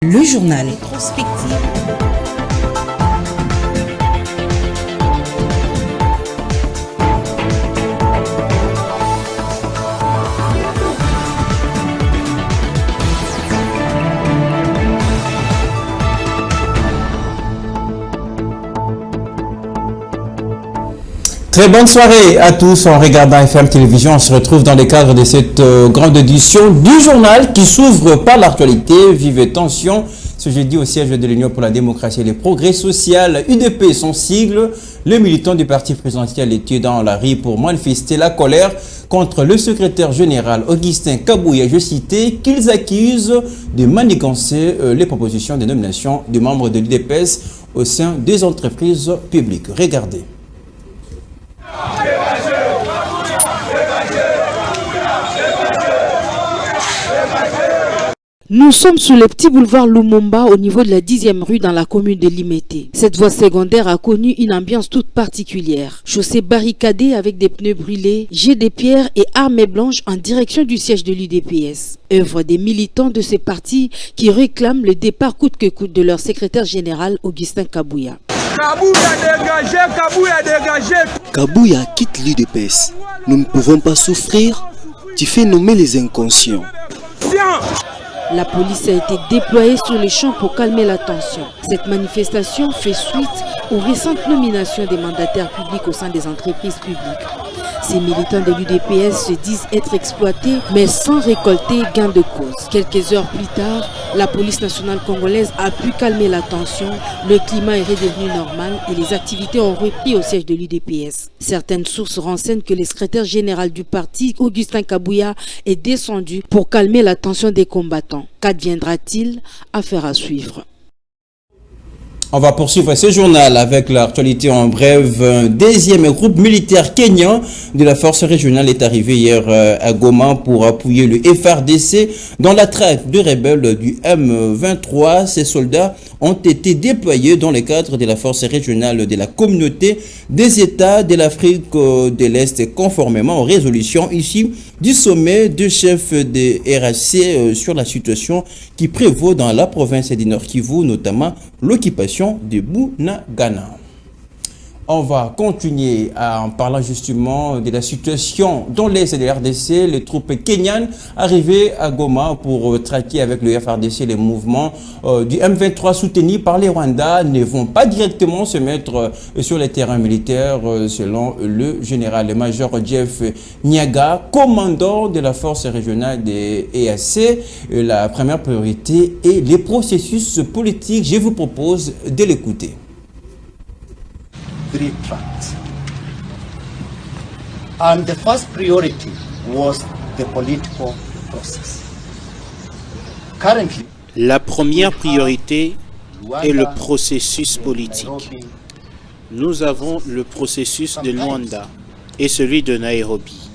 Le journal. Très bonne soirée à tous en regardant FM Télévision. On se retrouve dans le cadre de cette grande édition du journal qui s'ouvre par l'actualité. Vive tension. Ce jeudi au siège de l'Union pour la démocratie et le progrès social, UDP, son sigle, les militants du parti présidentiel étaient dans la rue pour manifester la colère contre le secrétaire général Augustin Kabouya, je citais, qu'ils accusent de manigancer les propositions de nomination des membres de l'UDPS au sein des entreprises publiques. Regardez. Nous sommes sur le petit boulevard Lumumba au niveau de la 10e rue dans la commune de Limete. Cette voie secondaire a connu une ambiance toute particulière. Chaussée barricadée avec des pneus brûlés, jets de pierres et armes blanches en direction du siège de l'UDPS. Œuvre des militants de ces partis qui réclament le départ coûte que coûte de leur secrétaire général Augustin Kabouya. Kabouya quitte l'UDPS. Nous ne pouvons pas souffrir. Tu fais nommer les inconscients. La police a été déployée sur les champs pour calmer la tension. Cette manifestation fait suite aux récentes nominations des mandataires publics au sein des entreprises publiques. Ces militants de l'UDPS se disent être exploités, mais sans récolter gain de cause. Quelques heures plus tard, la police nationale congolaise a pu calmer la tension, le climat est redevenu normal et les activités ont repris au siège de l'UDPS. Certaines sources renseignent que le secrétaire général du parti, Augustin Kabouya, est descendu pour calmer la tension des combattants. Qu'adviendra-t-il? Affaire à suivre. On va poursuivre ce journal avec l'actualité en bref. Un deuxième groupe militaire kenyan de la force régionale est arrivé hier à Goma pour appuyer le FARDC dans la traque de rebelles du M23. Ces soldats ont été déployés dans le cadre de la force régionale de la communauté des États de l'Afrique de l'Est conformément aux résolutions ici du sommet de chefs de RAC sur la situation qui prévaut dans la province du Nord Kivu, notamment l'occupation de Bunagana. On va continuer en parlant justement de la situation dans l'Est de la RDC. Les troupes kenyanes arrivées à Goma pour traquer avec le FARDC les mouvements du M23 soutenus par les Rwandais ne vont pas directement se mettre sur les terrains militaires selon le général-major Jeff Nyaga, commandant de la force régionale des EAC. La première priorité est les processus politiques. Je vous propose de l'écouter. 3 tracks. And the first priority was the political process. Currently, la première priorité est le processus politique. Nous avons le processus de Luanda et celui de Nairobi.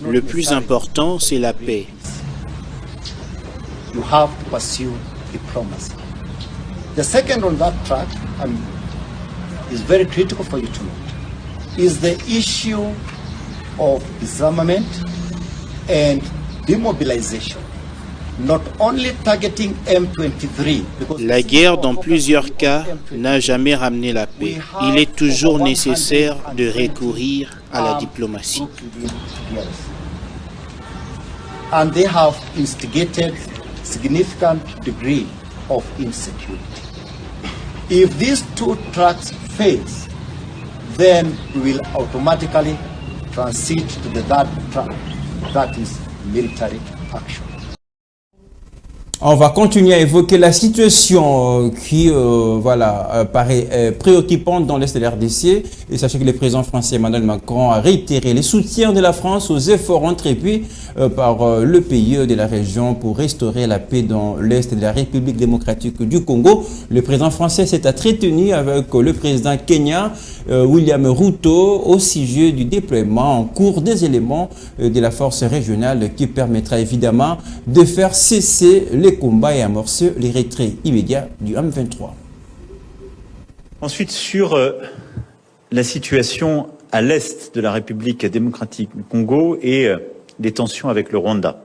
Le plus important, c'est la paix. You have to pursue diplomacy. The second on that track, is very critical for you to note, is the issue of disarmament and demobilization, not only targeting M23. La guerre, dans plusieurs cas, n'a jamais ramené la paix. Il est toujours nécessaire de recourir à la diplomatie. And they have instigated significant degree of insecurity. If these two tracks fail, then we will automatically transit to the third track, that is military action. On va continuer à évoquer la situation qui paraît préoccupante dans l'Est de la RDC. Et sachez que le président français Emmanuel Macron a réitéré le soutien de la France aux efforts entrepris par le pays de la région pour restaurer la paix dans l'Est de la République démocratique du Congo. Le président français s'est entretenu avec le président kenyan William Ruto au sujet du déploiement en cours des éléments de la force régionale qui permettra évidemment de faire cesser les combats et amorcer les retraits immédiats du M23. Ensuite, sur la situation à l'est de la République démocratique du Congo et les tensions avec le Rwanda.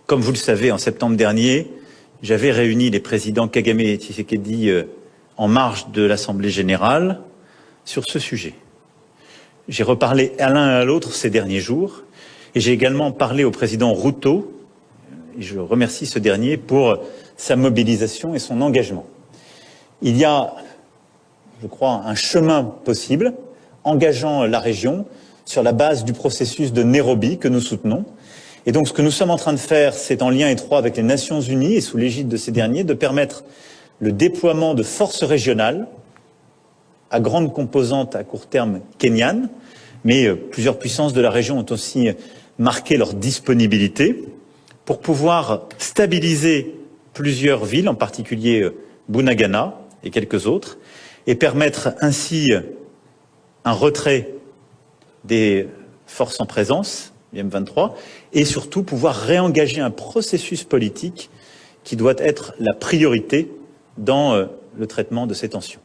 Comme vous le savez, en septembre dernier, j'avais réuni les présidents Kagame et Tshisekedi en marge de l'Assemblée générale sur ce sujet. J'ai reparlé à l'un et à l'autre ces derniers jours et j'ai également parlé au président Ruto, et je remercie ce dernier pour sa mobilisation et son engagement. Il y a, je crois, un chemin possible engageant la région sur la base du processus de Nairobi que nous soutenons. Et donc ce que nous sommes en train de faire, c'est en lien étroit avec les Nations Unies et sous l'égide de ces derniers, de permettre le déploiement de forces régionales à grande composante à court terme kenyanes, mais plusieurs puissances de la région ont aussi marqué leur disponibilité pour pouvoir stabiliser plusieurs villes, en particulier Bunagana et quelques autres, et permettre ainsi un retrait des forces en présence, les M23, et surtout pouvoir réengager un processus politique qui doit être la priorité dans le traitement de ces tensions.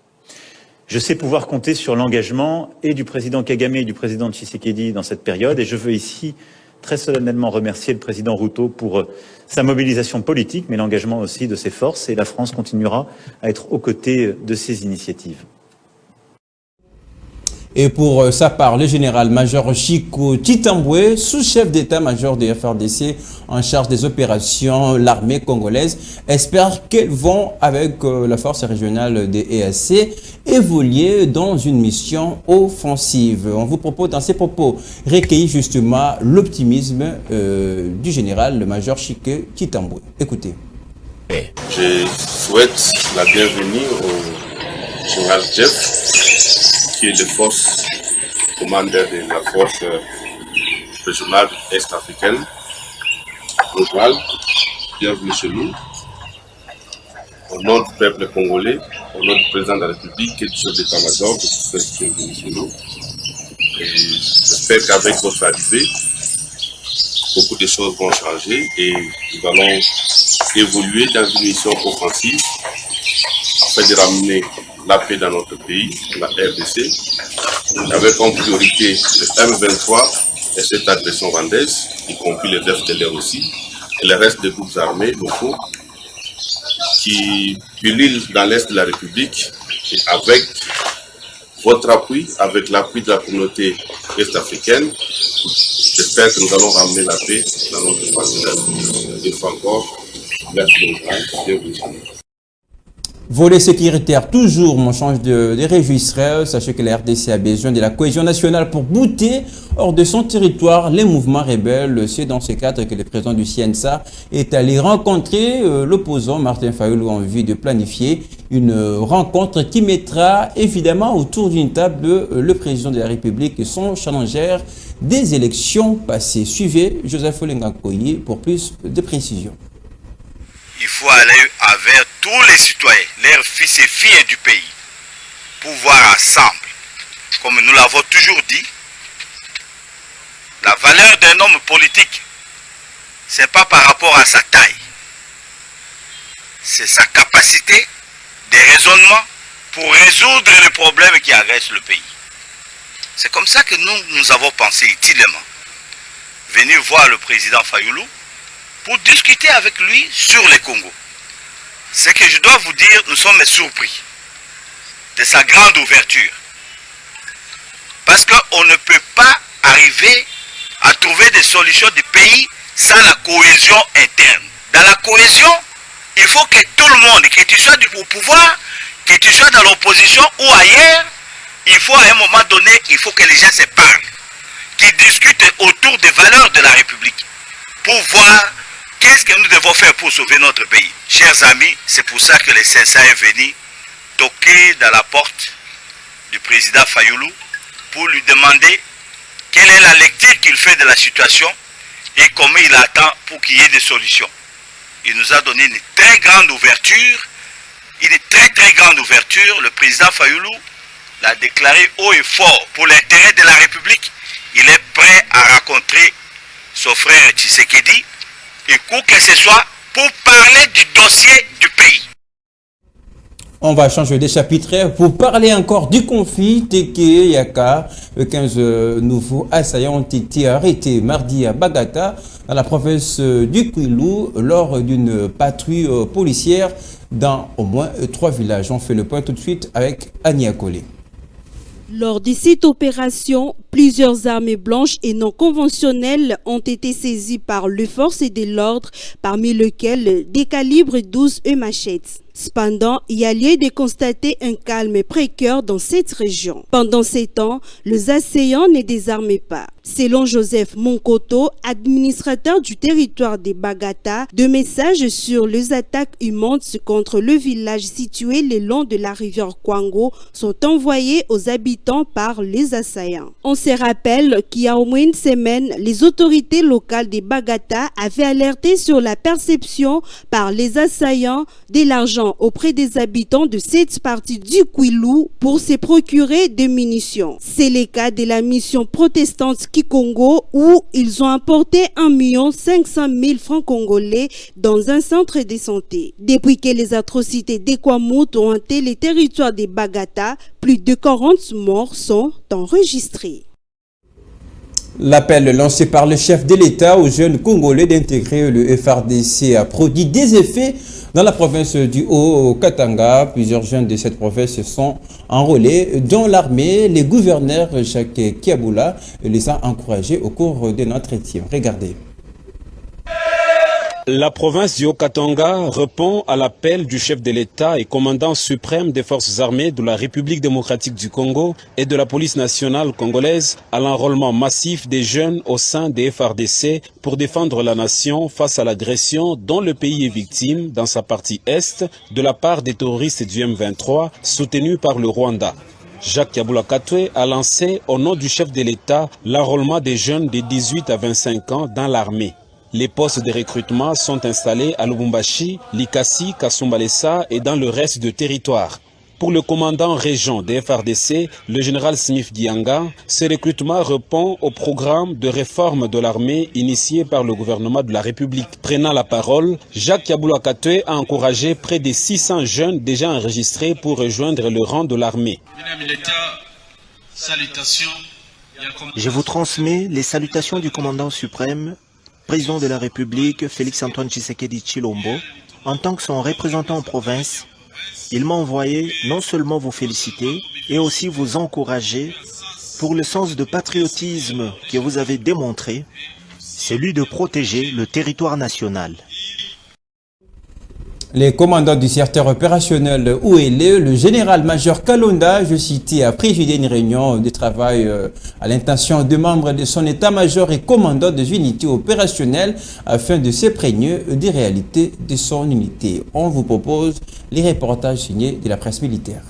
Je sais pouvoir compter sur l'engagement et du président Kagame et du président Tshisekedi dans cette période, et je veux ici très solennellement remercier le président Ruto pour sa mobilisation politique, mais l'engagement aussi de ses forces, et la France continuera à être aux côtés de ces initiatives. Et pour sa part, le général-major Chico Chitambwe, sous-chef d'état-major de FARDC en charge des opérations, l'armée congolaise, espère qu'elles vont, avec la force régionale des EAC, évoluer dans une mission offensive. On vous propose dans ces propos recueillir justement l'optimisme du général-major Chico Chitambwe. Écoutez. Je souhaite la bienvenue au général Jeff, qui est le force commandeur de la force régionale est-africaine. Général, bienvenue chez nous. Au nom du peuple congolais, au nom du président de la République et du chef d'état-major, je vous souhaite bienvenue chez nous. Et j'espère qu'avec votre arrivée, beaucoup de choses vont changer et nous allons évoluer dans une mission offensive afin de ramener la paix dans notre pays, la RDC, avec en priorité le M23 et cette agression rwandaise, y compris les FDLR aussi, et le reste des groupes armés locaux qui pullulent dans l'Est de la République, et avec votre appui, avec l'appui de la communauté est-africaine, j'espère que nous allons ramener la paix dans notre partenaire. Une fois encore, merci beaucoup. Volet sécuritaire, toujours, on change de registre. Sachez que la RDC a besoin de la cohésion nationale pour bouter hors de son territoire les mouvements rebelles. C'est dans ce cadre que le président du CNSA est allé rencontrer l'opposant Martin Fayulu en vue de planifier une rencontre qui mettra évidemment autour d'une table le président de la République et son challenger des élections passées. Suivez Joseph Olengakoye pour plus de précisions. Il faut aller avec tous les citoyens, leurs fils et filles du pays, pour voir ensemble, comme nous l'avons toujours dit, la valeur d'un homme politique, ce n'est pas par rapport à sa taille, c'est sa capacité de raisonnement pour résoudre les problèmes qui agressent le pays. C'est comme ça que nous avons pensé utilement venir voir le président Fayulu pour discuter avec lui sur le Congo. Ce que je dois vous dire, nous sommes surpris de sa grande ouverture. Parce qu'on ne peut pas arriver à trouver des solutions du pays sans la cohésion interne. Dans la cohésion, il faut que tout le monde, que tu sois au pouvoir, que tu sois dans l'opposition ou ailleurs, il faut à un moment donné, il faut que les gens se parlent, qu'ils discutent autour des valeurs de la République pour voir qu'est-ce que nous devons faire pour sauver notre pays. Chers amis, c'est pour ça que le CNSA est venu toquer dans la porte du président Fayulu pour lui demander quelle est la lecture qu'il fait de la situation et comment il attend pour qu'il y ait des solutions. Il nous a donné une très grande ouverture, Le président Fayulu l'a déclaré haut et fort pour l'intérêt de la République. Il est prêt à rencontrer son frère Tshisekedi et quoi que ce soit pour parler du dossier du pays. On va changer de chapitre pour parler encore du conflit. Teke Yaka, 15 nouveaux assaillants ont été arrêtés mardi à Bagata dans la province du Kwilu lors d'une patrouille policière dans au moins 3 villages. On fait le point tout de suite avec Annie Akole. Lors de cette opération, plusieurs armes blanches et non conventionnelles ont été saisies par les forces de l'ordre, parmi lesquelles des calibres 12 et machettes. Cependant, il y a lieu de constater un calme précaire dans cette région. Pendant ces temps, les assaillants ne désarmaient pas. Selon Joseph Monkoto, administrateur du territoire des Bagata, de messages sur les attaques humaines contre le village situé le long de la rivière Kwango sont envoyés aux habitants par les assaillants. On se rappelle qu'il y a au moins une semaine, les autorités locales des Bagata avaient alerté sur la perception par les assaillants de l'argent auprès des habitants de cette partie du Kwilu pour se procurer des munitions. C'est le cas de la mission protestante Kikongo où ils ont apporté 1 500 000 francs congolais dans un centre de santé. Depuis que les atrocités d'Ekwamut ont hanté les territoires des Bagata, plus de 40 morts sont enregistrés. L'appel lancé par le chef de l'État aux jeunes Congolais d'intégrer le FRDC a produit des effets dans la province du Haut-Katanga. Plusieurs jeunes de cette province se sont enrôlés dans l'armée. Les gouverneurs Jacques Kiaboula les a encouragés au cours de notre entretien. Regardez. La province du Haut-Katanga répond à l'appel du chef de l'État et commandant suprême des forces armées de la République démocratique du Congo et de la police nationale congolaise à l'enrôlement massif des jeunes au sein des FRDC pour défendre la nation face à l'agression dont le pays est victime dans sa partie est de la part des terroristes du M23 soutenus par le Rwanda. Jacques Kiaboula Katwe a lancé au nom du chef de l'État l'enrôlement des jeunes de 18 à 25 ans dans l'armée. Les postes de recrutement sont installés à Lubumbashi, Likasi, Kasumbalesa et dans le reste du territoire. Pour le commandant région des FRDC, le général Smith Dianga, ce recrutement répond au programme de réforme de l'armée initié par le gouvernement de la République. Prenant la parole, Jacques Kiaboula Katwe a encouragé près de 600 jeunes déjà enregistrés pour rejoindre le rang de l'armée. Je vous transmets les salutations du commandant suprême, président de la République, Félix-Antoine Tshisekedi Tshilombo. En tant que son représentant en province, il m'a envoyé non seulement vous féliciter, et aussi vous encourager pour le sens de patriotisme que vous avez démontré, celui de protéger le territoire national. Les commandants du secteur opérationnel OLE, le général-major Kalonda, je citais, a présidé une réunion de travail à l'intention de membres de son état-major et commandants des unités opérationnelles afin de s'imprégner des réalités de son unité. On vous propose les reportages signés de la presse militaire.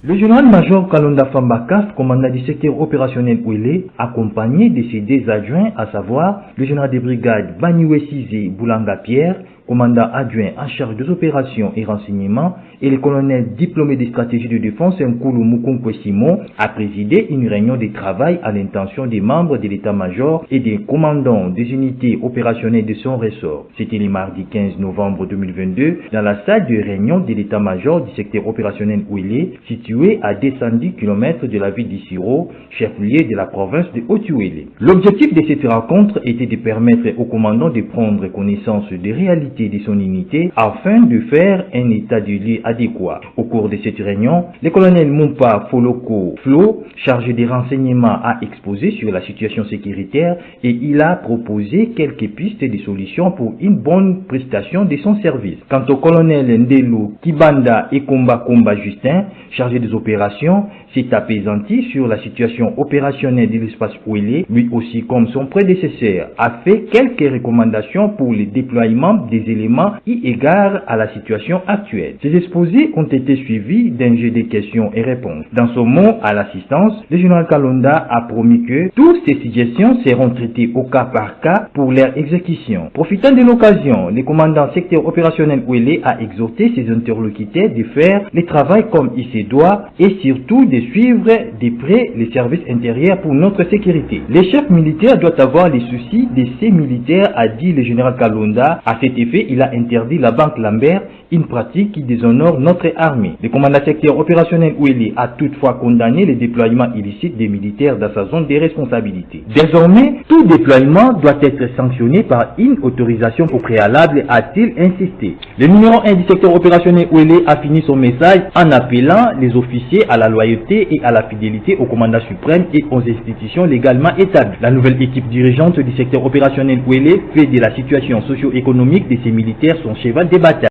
Le général-major Kalonda Fambakaf, commandant du secteur opérationnel OLE, accompagné de ses 2 adjoints, à savoir le général de brigade Baniwe Size Boulanga Pierre, commandant adjoint en charge des opérations et renseignements, et le colonel diplômé de stratégie de défense Nkulu Mukunkwe Simon, a présidé une réunion de travail à l'intention des membres de l'état-major et des commandants des unités opérationnelles de son ressort. C'était le mardi 15 novembre 2022 dans la salle de réunion de l'état-major du secteur opérationnel Ouélé, situé à 210 km de la ville d'Issiro, chef-lieu de la province de Haut-Ouélé. L'objectif de cette rencontre était de permettre aux commandants de prendre connaissance des réalités de son unité afin de faire un état de lieu adéquat. Au cours de cette réunion, le colonel Mumpa Foloko Flo, chargé des renseignements, a exposé sur la situation sécuritaire et il a proposé quelques pistes de solutions pour une bonne prestation de son service. Quant au colonel Ndelo Kibanda et Komba Justin, chargé des opérations, s'est apaisanti sur la situation opérationnelle de l'espace Ouélé, lui aussi comme son prédécesseur, a fait quelques recommandations pour le déploiement des éléments eu égard à la situation actuelle. Ces exposés ont été suivis d'un jeu de questions et réponses. Dans son mot à l'assistance, le général Kalonda a promis que toutes ces suggestions seront traitées au cas par cas pour leur exécution. Profitant de l'occasion, le commandant secteur opérationnel Ouélé a exhorté ses interlocuteurs de faire le travail comme il se doit et surtout de suivre de près les services intérieurs pour notre sécurité. Les chefs militaires doivent avoir les soucis de ces militaires, a dit le général Kalonda. À cet effet, effet, il a interdit la banque Lambert, une pratique qui déshonore notre armée. Le commandant secteur opérationnel Ouélé a toutefois condamné le déploiement illicite des militaires dans sa zone de responsabilité. Désormais, tout déploiement doit être sanctionné par une autorisation au préalable, a-t-il insisté. Le numéro 1 du secteur opérationnel Ouélé a fini son message en appelant les officiers à la loyauté et à la fidélité au commandant suprême et aux institutions légalement établies. La nouvelle équipe dirigeante du secteur opérationnel Ouélé fait de la situation socio-économique de ces militaires son cheval de bataille.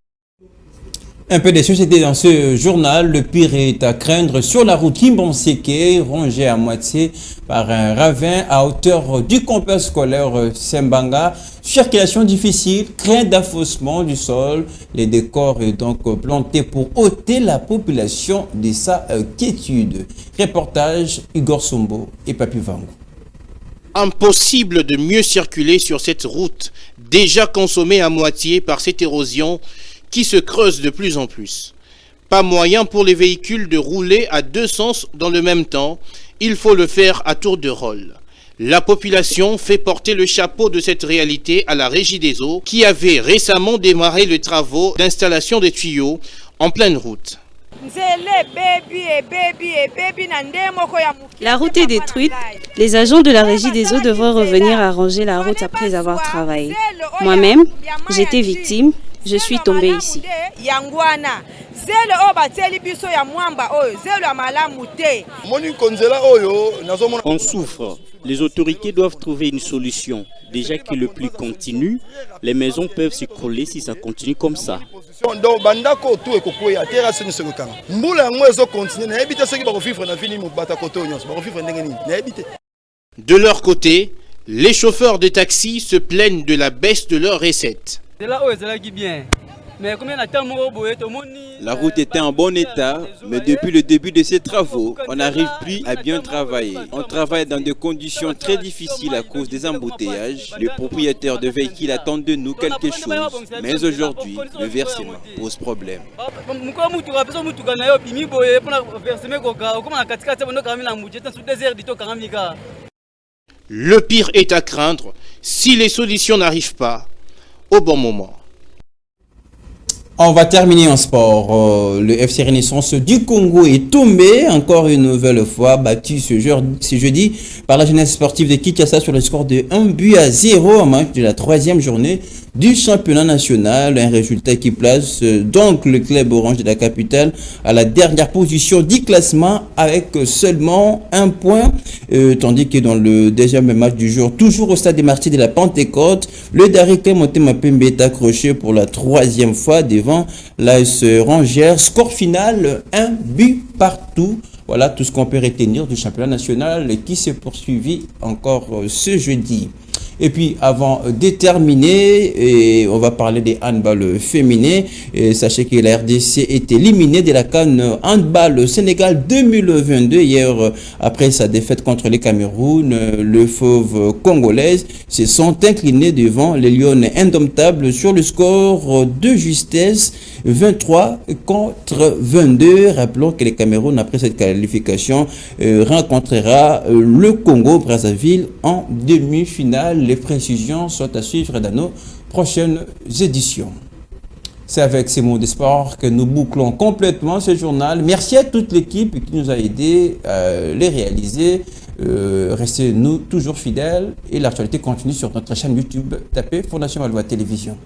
Un peu de société dans ce journal. Le pire est à craindre sur la route Kimbonseke, rongée à moitié par un ravin à hauteur du complexe scolaire Sembanga. Circulation difficile, crainte d'affossement du sol. Les décors est donc plantés pour ôter la population de sa quiétude. Reportage Igor Sombo et Papi Vango. Impossible de mieux circuler sur cette route, déjà consommée à moitié par cette érosion qui se creuse de plus en plus. Pas moyen pour les véhicules de rouler à deux sens dans le même temps, il faut le faire à tour de rôle. La population fait porter le chapeau de cette réalité à la Régie des eaux qui avait récemment démarré les travaux d'installation des tuyaux en pleine route. La route est détruite. Les agents de la Régie des eaux devraient revenir arranger la route après avoir travaillé. Moi-même, j'étais victime. Je suis tombée ici. On souffre. Les autorités doivent trouver une solution. Déjà que le pluie continue, les maisons peuvent s'écrouler si ça continue comme ça. De leur côté, les chauffeurs de taxi se plaignent de la baisse de leurs recettes. La route était en bon état, mais depuis le début de ces travaux, on n'arrive plus à bien travailler. On travaille dans des conditions très difficiles à cause des embouteillages. Les propriétaires de véhicules attendent de nous quelque chose, mais aujourd'hui, le versement pose problème. Le pire est à craindre si les solutions n'arrivent pas au bon moment. On va terminer en sport. Le FC Renaissance du Congo est tombé encore une nouvelle fois, battu ce jeudi par la jeunesse sportive de Kinshasa sur le score de 1-0 en match de la 3e journée du championnat national. Un résultat qui place donc le club orange de la capitale à la dernière position du classement avec seulement 1 point. Tandis que dans le deuxième match du jour, toujours au stade des Martyrs de la Pentecôte, le Darika Motema Pembe est accroché pour la 3e fois devant l'AS Rangers. Score final, 1-0. Voilà tout ce qu'on peut retenir du championnat national qui s'est poursuivi encore ce jeudi. Et puis avant de terminer, on va parler des handball féminins. Sachez que la RDC est éliminée de la CAN handball Sénégal 2022 hier après sa défaite contre le Cameroun. Le Fauve congolaise se sont inclinés devant les Lions indomptables sur le score de justesse 23-22. Rappelons que le Cameroun, après cette qualification, rencontrera le Congo-Brazzaville en demi-finale. Les précisions sont à suivre dans nos prochaines éditions. C'est avec ces mots de sport que nous bouclons complètement ce journal. Merci à toute l'équipe qui nous a aidés à les réaliser. Restez nous toujours fidèles et l'actualité continue sur notre chaîne YouTube. Tapez Fondation Valois Télévision.